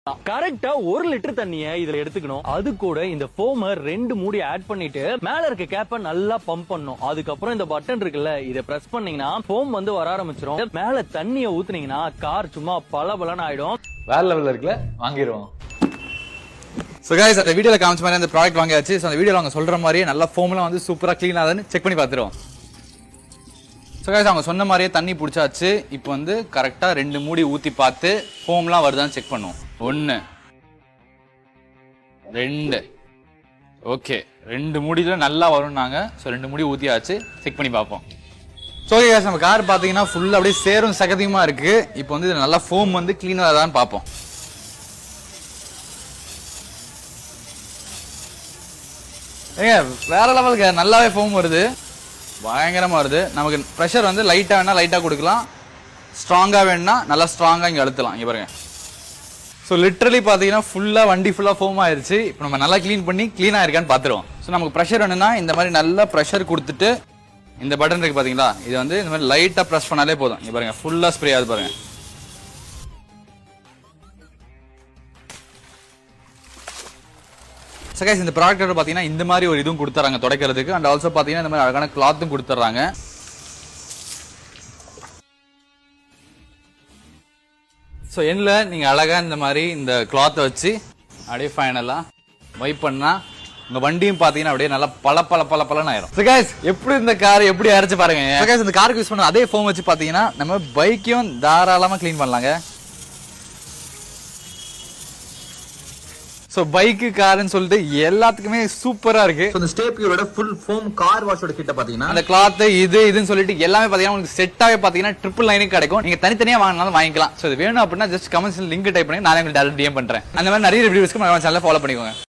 கரெக்டா 1 லிட்டர் தண்ணிய இதுல எடுத்துக்கணும். அது கூட இந்த ஃபோம 2 மூடி ஆட் பண்ணிட்டு மேல இருக்க கேப்ப நல்லா பம்ப் பண்ணணும். அதுக்கப்புறம் இந்த பட்டன் இருக்குல்ல, இத பிரஸ் பண்ணீங்கன்னா ஃபோம் வந்து வர ஆரம்பிச்சிரும். மேல தண்ணிய ஊத்துனீங்கன்னா கார் சும்மா பளபளன்னு ஆயிடும். வேற லெவல்ல இருக்குல்ல, வாங்கிடுவோம். சோ गाइस, அந்த வீடியோல காமிச்ச மாதிரி அந்த ப்ராடக்ட் வாங்கியாச்சு. சோ அந்த வீடியோல அவங்க சொல்ற மாதிரியே நல்லா ஃபோம்லாம் வந்து சூப்பரா க்ளீன் ஆகுதுன்னு செக் பண்ணி பாத்துறோம். சோ गाइस, அவங்க சொன்ன மாதிரியே தண்ணி புடிச்சாச்சு. இப்போ வந்து கரெக்டா 2 மூடி ஊத்தி பார்த்து ஃபோம்லாம் வருதான்னு செக் பண்ணுவோம். 1 2 ஓகே, 2 மூடில நல்லா வரும்னாங்க. சோ 2 மூடி ஊத்தியாச்சு, செக் பண்ணி பார்ப்போம். சோ गाइस, நம்ம கார் பாத்தீங்கன்னா ஃபுல்லா அப்படியே சேரும் சகதியுமா இருக்கு. இப்போ வந்து இது நல்லா ஃபோம் வந்து க்ளீனா ஆகுதான்னு பார்ப்போம். ஏங்க வேற லெவலுக்கு நல்லாவே ஃபோம் வருது, பயங்கரமா வருது. நமக்கு ப்ரெஷர் வந்து லைட்டா வேணா லைட்டா கொடுக்கலாம், ஸ்ட்ராங்கா வேணா நல்லா ஸ்ட்ராங்கா இங்க அழுத்தலாம். இங்க பாருங்க. ஸோ லிட்டரலி பார்த்தீங்கன்னா ஃபுல்லாக வண்டி ஃபுல்லாக ஃபோம் ஆயிருச்சு. இப்போ நம்ம நல்லா க்ளீன் பண்ணி க்ளீனாக இருக்கான்னு பார்த்துருவோம். ஸோ நமக்கு ப்ரெஷர் வேணும்னா இந்த மாதிரி நல்லா ப்ரெஷர் கொடுத்துட்டு இந்த பட்டன் இருக்கு பார்த்தீங்களா, இது வந்து இந்த மாதிரி லைட்டாக ப்ரெஸ் பண்ணாலே போதும். இங்கே பாருங்க, ஃபுல்லாக ஸ்ப்ரே ஆகுது பாருங்க. ஸோ गाइस, இந்த ப்ராடக்ட் பார்த்தீங்கன்னா இந்த மாதிரி ஒரு இதுவும் கொடுத்துறாங்க துடைக்கிறதுக்கு. அண்ட் ஆல்சோ பார்த்தீங்கன்னா இந்த மாதிரி அழகான கிளாத்தும் கொடுத்துட்றாங்க. ஸோ எண்ணில் நீங்கள் அழகாக இந்த மாதிரி இந்த கிளாத்தை வச்சு அப்படியே ஃபைனலாக வைப் பண்ணால் உங்கள் வண்டியும் பார்த்தீங்கன்னா அப்படியே நல்லா பல ஆயிரும். ஸோ गाइस, எப்படி இந்த கார் எப்படி அரைச்சு பாருங்க. ஸோ गाइस, இந்த காருக்கு யூஸ் பண்ண அதே ஃபோம் வச்சு பார்த்தீங்கன்னா நம்ம பைக்கையும் தாராளமாக க்ளீன் பண்ணலாங்க. சோ பைக்கு கார்னு சொல்லிட்டு எல்லாத்துக்குமே சூப்பரா இருக்கு. இந்த ஸ்டேபியரோட ஃபுல் ஃபோம் கார் வாஷோட கிட்ட பாத்தீங்கன்னா அந்த கிளாத் இதுன்னு சொல்லிட்டு எல்லாமே பாத்தீங்கன்னா உங்களுக்கு செட்டாவே பாத்தீங்கன்னா 999 கிடைக்கும். நீங்க தனித்தனியா வாங்கினாலும் வாங்கிக்கலாம். சோ இது வேணும் அப்படின்னா ஜஸ்ட் கமெண்ட்ஸ்ல லிங்க் டைப் பண்ணி நான் உங்களுக்கு டைரக்ட் டிஎம் பண்றேன். அந்த மாதிரி நிறைய ரிவ்யூஸ்க்கு நம்ம சேனலை ஃபாலோ பண்ணிக்கோங்க.